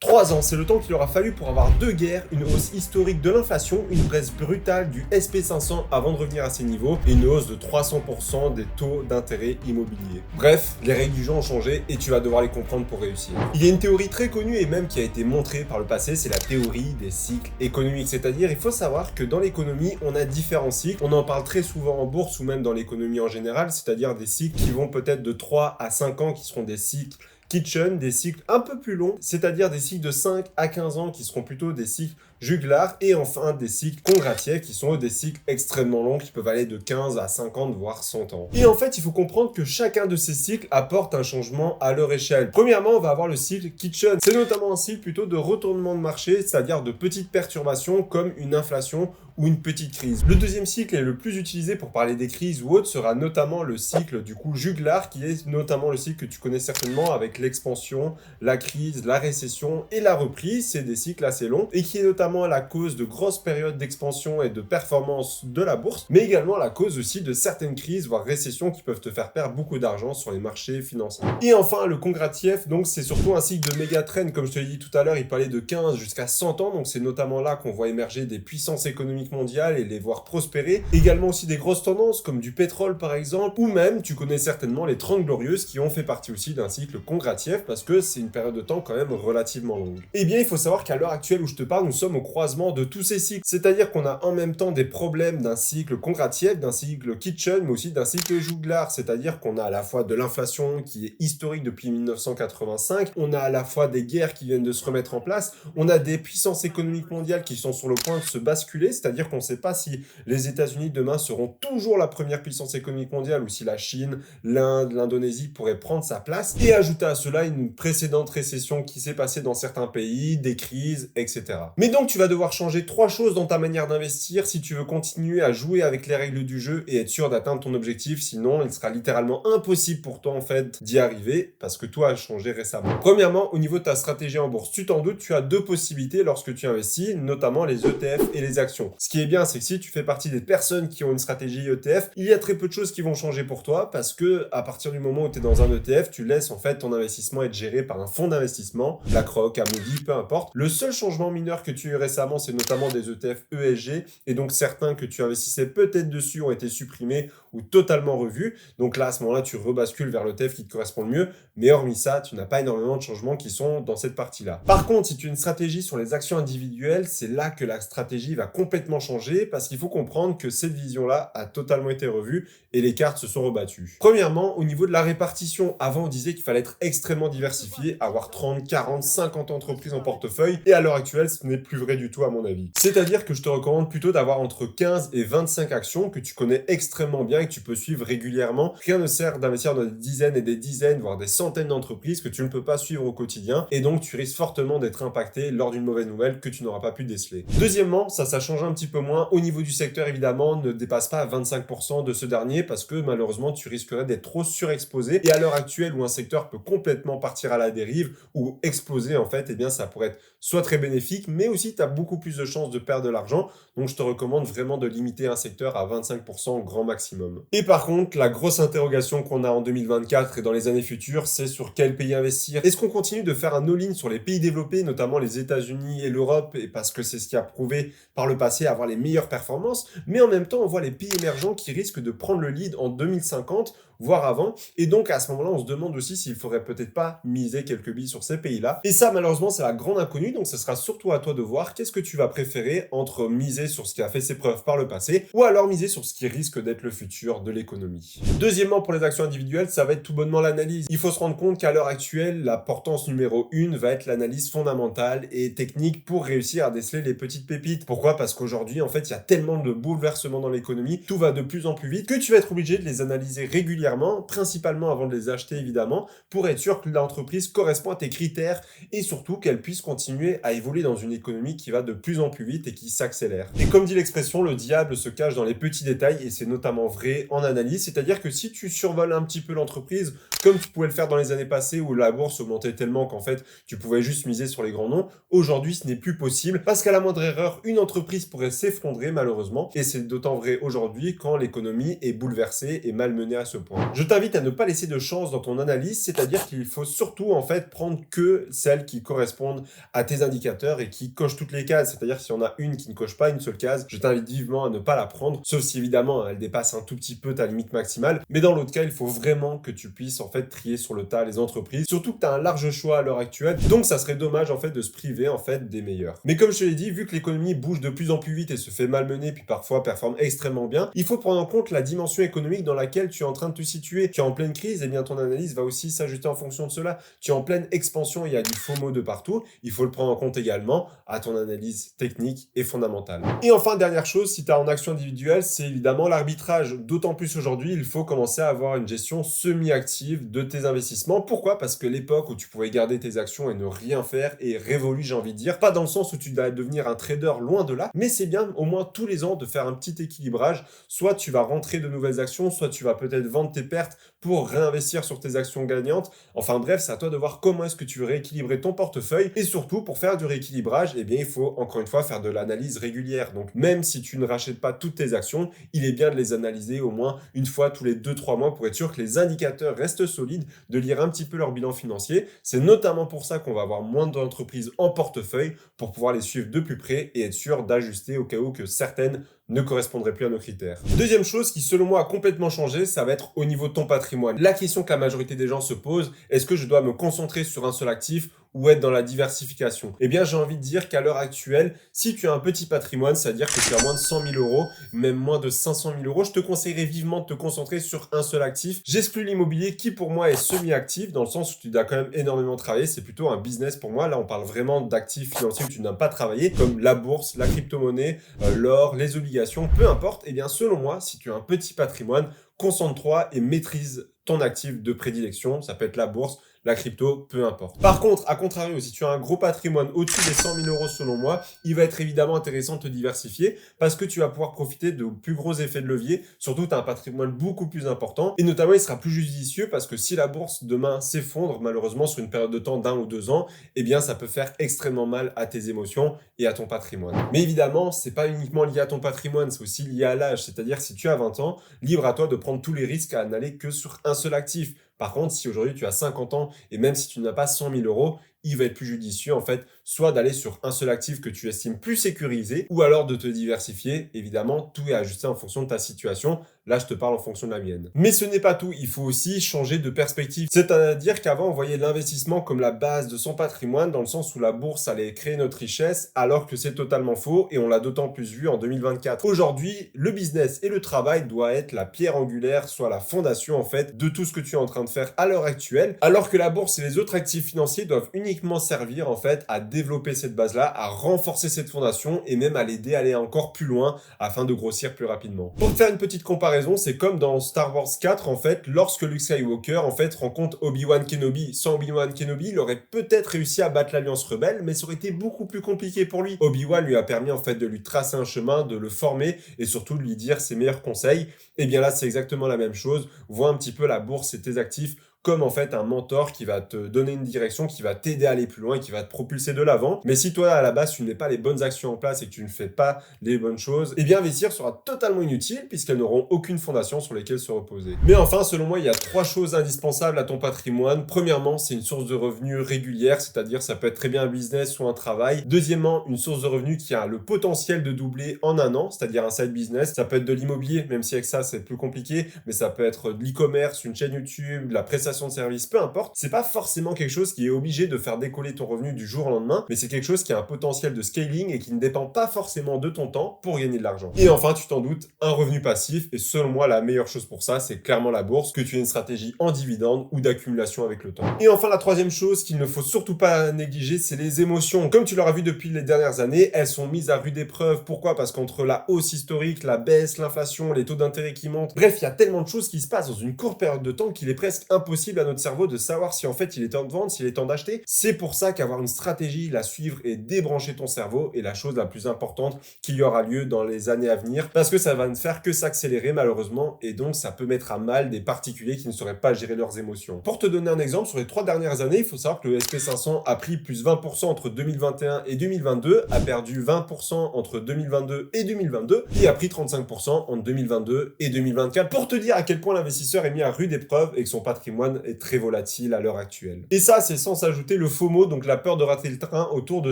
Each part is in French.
3 ans, c'est le temps qu'il aura fallu pour avoir deux guerres, une hausse historique de l'inflation, une baisse brutale du SP500 avant de revenir à ces niveaux, et une hausse de 300% des taux d'intérêt immobiliers. Bref, les règles du jeu ont changé et tu vas devoir les comprendre pour réussir. Il y a une théorie très connue et même qui a été montrée par le passé, c'est la théorie des cycles économiques. C'est-à-dire, il faut savoir que dans l'économie, on a différents cycles. On en parle très souvent en bourse ou même dans l'économie en général, c'est-à-dire des cycles qui vont peut-être de 3 à 5 ans qui seront des cycles Kitchen, des cycles un peu plus longs, c'est-à-dire des cycles de 5 à 15 ans qui seront plutôt des cycles juglars, et enfin des cycles Kondratiev qui sont des cycles extrêmement longs qui peuvent aller de 15 à 50 voire 100 ans. Et en fait, il faut comprendre que chacun de ces cycles apporte un changement à leur échelle. Premièrement, on va avoir le cycle Kitchen. C'est notamment un cycle plutôt de retournement de marché, c'est-à-dire de petites perturbations comme une inflation ou une petite crise. Le deuxième cycle est le plus utilisé pour parler des crises ou autres sera notamment le cycle du coup juglar, qui est notamment le cycle que tu connais certainement avec l'expansion, la crise, la récession et la reprise. C'est des cycles assez longs et qui est notamment à la cause de grosses périodes d'expansion et de performance de la bourse, mais également à la cause aussi de certaines crises voire récessions qui peuvent te faire perdre beaucoup d'argent sur les marchés financiers. Et enfin le Kondratiev, donc c'est surtout un cycle de méga trend, comme je te l'ai dit tout à l'heure, il parlait de 15 jusqu'à 100 ans, donc c'est notamment là qu'on voit émerger des puissances économiques mondiales et les voir prospérer. Également aussi des grosses tendances comme du pétrole par exemple, ou même tu connais certainement les 30 glorieuses qui ont fait partie aussi d'un cycle Kondratiev parce que c'est une période de temps quand même relativement longue. Et bien il faut savoir qu'à l'heure actuelle où je te parle, nous sommes au croisement de tous ces cycles, c'est-à-dire qu'on a en même temps des problèmes d'un cycle Kondratiev, d'un cycle Kitchen, mais aussi d'un cycle juglar, c'est-à-dire qu'on a à la fois de l'inflation qui est historique depuis 1985, on a à la fois des guerres qui viennent de se remettre en place, on a des puissances économiques mondiales qui sont sur le point de se basculer, c'est-à-dire qu'on ne sait pas si les États-Unis demain seront toujours la première puissance économique mondiale ou si la Chine, l'Inde, l'Indonésie pourraient prendre sa place. Et ajouter à cela une précédente récession qui s'est passée dans certains pays, des crises, etc. Mais donc tu vas devoir changer 3 choses dans ta manière d'investir si tu veux continuer à jouer avec les règles du jeu et être sûr d'atteindre ton objectif, sinon il sera littéralement impossible pour toi en fait d'y arriver parce que toi as changé récemment. Premièrement, au niveau de ta stratégie en bourse, tu t'en doutes, tu as deux possibilités lorsque tu investis, notamment les ETF et les actions. Ce qui est bien, c'est que si tu fais partie des personnes qui ont une stratégie ETF, il y a très peu de choses qui vont changer pour toi parce que à partir du moment où tu es dans un ETF, tu laisses en fait ton investissement être géré par un fonds d'investissement, BlackRock, Amundi, peu importe. Le seul changement mineur que tu as eu récemment, c'est notamment des ETF ESG, et donc certains que tu investissais peut-être dessus ont été supprimés ou totalement revus. Donc là, à ce moment-là, tu rebascules vers l'ETF qui te correspond le mieux, mais hormis ça, tu n'as pas énormément de changements qui sont dans cette partie-là. Par contre, si tu as une stratégie sur les actions individuelles, c'est là que la stratégie va complètement changer parce qu'il faut comprendre que cette vision-là a totalement été revue et les cartes se sont rebattues. Premièrement, au niveau de la répartition, avant on disait qu'il fallait être extrêmement diversifié, avoir 30, 40, 50 entreprises en portefeuille, et à l'heure actuelle, ce n'est plus vrai du tout à mon avis. C'est-à-dire que je te recommande plutôt d'avoir entre 15 et 25 actions que tu connais extrêmement bien et que tu peux suivre régulièrement. Rien ne sert d'investir dans des dizaines et des dizaines, voire des centaines d'entreprises que tu ne peux pas suivre au quotidien, et donc tu risques fortement d'être impacté lors d'une mauvaise nouvelle que tu n'auras pas pu déceler. Deuxièmement, ça change un petit peu moins. Au niveau du secteur, évidemment, ne dépasse pas 25% de ce dernier parce que malheureusement, tu risquerais d'être trop surexposé. Et à l'heure actuelle où un secteur peut complètement partir à la dérive ou exploser, en fait, eh bien, ça pourrait être soit très bénéfique, mais aussi tu as beaucoup plus de chances de perdre de l'argent. Donc, je te recommande vraiment de limiter un secteur à 25% au grand maximum. Et par contre, la grosse interrogation qu'on a en 2024 et dans les années futures, c'est sur quel pays investir. Est-ce qu'on continue de faire un all-in sur les pays développés, notamment les États-Unis et l'Europe, et parce que c'est ce qui a prouvé par le passé avoir les meilleures performances, mais en même temps, on voit les pays émergents qui risquent de prendre le lead en 2050, voire avant. Et donc, à ce moment-là, on se demande aussi s'il faudrait peut-être pas miser quelques billes sur ces pays-là. Et ça, malheureusement, c'est la grande inconnue. Donc, ce sera surtout à toi de voir qu'est-ce que tu vas préférer entre miser sur ce qui a fait ses preuves par le passé ou alors miser sur ce qui risque d'être le futur de l'économie. Deuxièmement, pour les actions individuelles, ça va être tout bonnement l'analyse. Il faut se rendre compte qu'à l'heure actuelle, la portance numéro 1 va être l'analyse fondamentale et technique pour réussir à déceler les petites pépites. Pourquoi? Parce qu'aujourd'hui, en fait, il y a tellement de bouleversements dans l'économie, tout va de plus en plus vite que tu vas être obligé de les analyser régulièrement, principalement avant de les acheter évidemment, pour être sûr que l'entreprise correspond à tes critères et surtout qu'elle puisse continuer à évoluer dans une économie qui va de plus en plus vite et qui s'accélère. Et comme dit l'expression, le diable se cache dans les petits détails et c'est notamment vrai prêt en analyse, c'est-à-dire que si tu survoles un petit peu l'entreprise, comme tu pouvais le faire dans les années passées où la bourse augmentait tellement qu'en fait tu pouvais juste miser sur les grands noms, aujourd'hui ce n'est plus possible parce qu'à la moindre erreur, une entreprise pourrait s'effondrer malheureusement, et c'est d'autant vrai aujourd'hui quand l'économie est bouleversée et malmenée à ce point. Je t'invite à ne pas laisser de chance dans ton analyse, c'est-à-dire qu'il faut surtout en fait prendre que celles qui correspondent à tes indicateurs et qui cochent toutes les cases, c'est-à-dire s'il y en a une qui ne coche pas une seule case, je t'invite vivement à ne pas la prendre, sauf si évidemment elle dépasse un tout petit peu ta limite maximale, mais dans l'autre cas, il faut vraiment que tu puisses en fait trier sur le tas les entreprises, surtout que tu as un large choix à l'heure actuelle, donc ça serait dommage en fait de se priver en fait des meilleurs. Mais comme je te l'ai dit, vu que l'économie bouge de plus en plus vite et se fait malmener, puis parfois performe extrêmement bien, il faut prendre en compte la dimension économique dans laquelle tu es en train de te situer. Tu es en pleine crise, et bien ton analyse va aussi s'ajuster en fonction de cela. Tu es en pleine expansion, il y a du FOMO de partout, il faut le prendre en compte également à ton analyse technique et fondamentale. Et enfin, dernière chose, si tu es en action individuelle, c'est évidemment l'arbitrage. D'autant plus aujourd'hui, il faut commencer à avoir une gestion semi-active de tes investissements. Pourquoi? Parce que l'époque où tu pouvais garder tes actions et ne rien faire est révolue, j'ai envie de dire. Pas dans le sens où tu vas devenir un trader, loin de là, mais c'est bien au moins tous les ans de faire un petit équilibrage. Soit tu vas rentrer de nouvelles actions, soit tu vas peut-être vendre tes pertes pour réinvestir sur tes actions gagnantes. Enfin bref, c'est à toi de voir comment est-ce que tu veux rééquilibrer ton portefeuille. Et surtout, pour faire du rééquilibrage, eh bien, il faut encore une fois faire de l'analyse régulière. Donc même si tu ne rachètes pas toutes tes actions, il est bien de les analyser au moins une fois tous les 2-3 mois pour être sûr que les indicateurs restent solides, de lire un petit peu leur bilan financier. C'est notamment pour ça qu'on va avoir moins d'entreprises en portefeuille pour pouvoir les suivre de plus près et être sûr d'ajuster au cas où que certaines ne correspondraient plus à nos critères. Deuxième chose qui, selon moi, a complètement changé, ça va être au niveau de ton patrimoine. La question que la majorité des gens se posent, est-ce que je dois me concentrer sur un seul actif ou être dans la diversification? Eh bien, j'ai envie de dire qu'à l'heure actuelle, si tu as un petit patrimoine, c'est-à-dire que tu as moins de 100 000 euros, même moins de 500 000 euros, je te conseillerais vivement de te concentrer sur un seul actif. J'exclus l'immobilier qui, pour moi, est semi-actif, dans le sens où tu dois quand même énormément travailler. C'est plutôt un business pour moi. Là, on parle vraiment d'actifs financiers où tu n'as pas travaillé, comme la bourse, la crypto-monnaie, l'or, les obligations, peu importe. Eh bien, selon moi, si tu as un petit patrimoine, concentre-toi et maîtrise ton actif de prédilection. Ça peut être la bourse, la crypto, peu importe. Par contre, à contrario, si tu as un gros patrimoine au-dessus des 100 000 euros selon moi, il va être évidemment intéressant de te diversifier parce que tu vas pouvoir profiter de plus gros effets de levier. Surtout, tu as un patrimoine beaucoup plus important et notamment, il sera plus judicieux parce que si la bourse demain s'effondre, malheureusement, sur une période de temps d'1 ou 2 ans, eh bien, ça peut faire extrêmement mal à tes émotions et à ton patrimoine. Mais évidemment, c'est pas uniquement lié à ton patrimoine, c'est aussi lié à l'âge. C'est-à-dire, si tu as 20 ans, libre à toi de prendre tous les risques à n'aller que sur un seul actif. Par contre, si aujourd'hui tu as 50 ans et même si tu n'as pas 100 000 euros, il va être plus judicieux en fait, soit d'aller sur un seul actif que tu estimes plus sécurisé, ou alors de te diversifier. Évidemment, tout est ajusté en fonction de ta situation. Là, je te parle en fonction de la mienne. Mais ce n'est pas tout, il faut aussi changer de perspective. C'est-à-dire qu'avant, on voyait l'investissement comme la base de son patrimoine, dans le sens où la bourse allait créer notre richesse, alors que c'est totalement faux, et on l'a d'autant plus vu en 2024. Aujourd'hui, le business et le travail doivent être la pierre angulaire, soit la fondation en fait, de tout ce que tu es en train de faire à l'heure actuelle, alors que la bourse et les autres actifs financiers doivent uniquement servir en fait à développer cette base-là, à renforcer cette fondation et même à l'aider à aller encore plus loin afin de grossir plus rapidement. Pour te faire une petite comparaison, c'est comme dans Star Wars 4 en fait, lorsque Luke Skywalker en fait rencontre Obi-Wan Kenobi. Sans Obi-Wan Kenobi, il aurait peut-être réussi à battre l'Alliance Rebelle, mais ça aurait été beaucoup plus compliqué pour lui. Obi-Wan lui a permis en fait de lui tracer un chemin, de le former et surtout de lui dire ses meilleurs conseils. Et bien là, c'est exactement la même chose. Vois un petit peu la bourse et tes actifs comme en fait un mentor qui va te donner une direction, qui va t'aider à aller plus loin et qui va te propulser de l'avant. Mais si toi, à la base, tu ne mets pas les bonnes actions en place et que tu ne fais pas les bonnes choses, eh bien investir sera totalement inutile puisqu'elles n'auront aucune fondation sur lesquelles se reposer. Mais enfin, selon moi, il y a 3 choses indispensables à ton patrimoine. Premièrement, c'est une source de revenus régulière, c'est-à-dire ça peut être très bien un business ou un travail. Deuxièmement, une source de revenus qui a le potentiel de doubler en un an, c'est-à-dire un side business. Ça peut être de l'immobilier, même si avec ça, c'est plus compliqué, mais ça peut être de l'e-commerce, une chaîne YouTube, de la prestation de service, peu importe. C'est pas forcément quelque chose qui est obligé de faire décoller ton revenu du jour au lendemain, mais c'est quelque chose qui a un potentiel de scaling et qui ne dépend pas forcément de ton temps pour gagner de l'argent. Et enfin, tu t'en doutes, un revenu passif, et selon moi, la meilleure chose pour ça, c'est clairement la bourse, que tu aies une stratégie en dividende ou d'accumulation avec le temps. Et enfin, la troisième chose qu'il ne faut surtout pas négliger, c'est les émotions. Comme tu l'auras vu depuis les dernières années, elles sont mises à rude épreuve. Pourquoi? Parce qu'entre la hausse historique, la baisse, l'inflation, les taux d'intérêt qui montent, bref, il y a tellement de choses qui se passent dans une courte période de temps qu'il est presque impossible impossible à notre cerveau de savoir si en fait il est temps de vendre, s'il est temps d'acheter. C'est pour ça qu'avoir une stratégie, la suivre et débrancher ton cerveau est la chose la plus importante qu'il y aura lieu dans les années à venir, parce que ça va ne faire que s'accélérer malheureusement, et donc ça peut mettre à mal des particuliers qui ne sauraient pas gérer leurs émotions. Pour te donner un exemple, sur les 3 dernières années, il faut savoir que le SP500 a pris plus 20% entre 2021 et 2022, a perdu 20% entre 2022 et 2022, et a pris 35% entre 2022 et 2024, pour te dire à quel point l'investisseur est mis à rude épreuve et que son patrimoine est très volatile à l'heure actuelle. Et ça, c'est sans s'ajouter le FOMO, donc la peur de rater le train autour de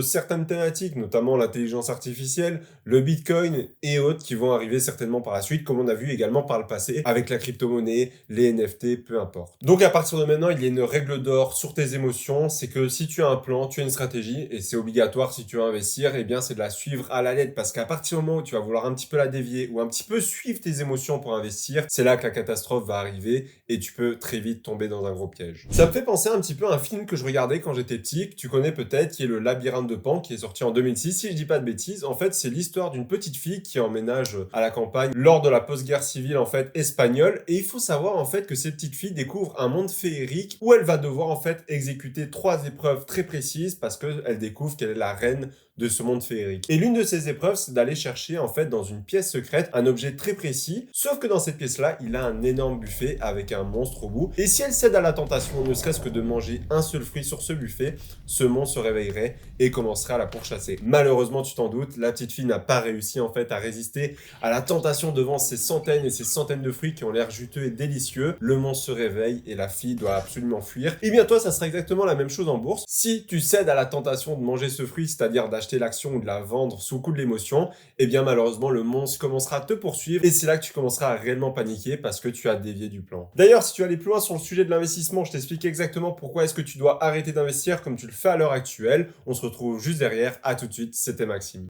certaines thématiques, notamment l'intelligence artificielle, le Bitcoin et autres qui vont arriver certainement par la suite, comme on a vu également par le passé avec la crypto-monnaie, les NFT, peu importe. Donc à partir de maintenant, il y a une règle d'or sur tes émotions, c'est que si tu as un plan, tu as une stratégie, et c'est obligatoire si tu veux investir, et bien c'est de la suivre à la lettre, parce qu'à partir du moment où tu vas vouloir un petit peu la dévier, ou un petit peu suivre tes émotions pour investir, c'est là que la catastrophe va arriver, et tu peux très vite tomber dans un gros piège. Ça me fait penser un petit peu à un film que je regardais quand j'étais petit, que tu connais peut-être, qui est Le Labyrinthe de Pan, qui est sorti en 2006, si je dis pas de bêtises. En fait, c'est l'histoire d'une petite fille qui emménage à la campagne lors de la post-guerre civile en fait espagnole, et il faut savoir en fait que cette petite fille découvre un monde féerique où elle va devoir en fait exécuter 3 épreuves très précises parce qu'elle découvre qu'elle est la reine de ce monde féerique. Et l'une de ces épreuves, c'est d'aller chercher en fait dans une pièce secrète un objet très précis, sauf que dans cette pièce-là, il a un énorme buffet avec un monstre au bout. Et si elle cède à la tentation, ne serait-ce que de manger un seul fruit sur ce buffet, ce monstre se réveillerait et commencerait à la pourchasser. Malheureusement, tu t'en doutes, la petite fille n'a pas réussi en fait à résister à la tentation devant ces centaines et ces centaines de fruits qui ont l'air juteux et délicieux. Le monstre se réveille et la fille doit absolument fuir. Et bien toi, ça sera exactement la même chose en bourse. Si tu cèdes à la tentation de manger ce fruit, c'est-à-dire d'acheter l'action ou de la vendre sous coup de l'émotion, et bien malheureusement le monstre commencera à te poursuivre et c'est là que tu commenceras à réellement paniquer parce que tu as dévié du plan. D'ailleurs, si tu veux aller plus loin sur le sujet de l'investissement, je t'explique exactement pourquoi est-ce que tu dois arrêter d'investir comme tu le fais à l'heure actuelle. On se retrouve juste derrière, à tout de suite, c'était Maxime.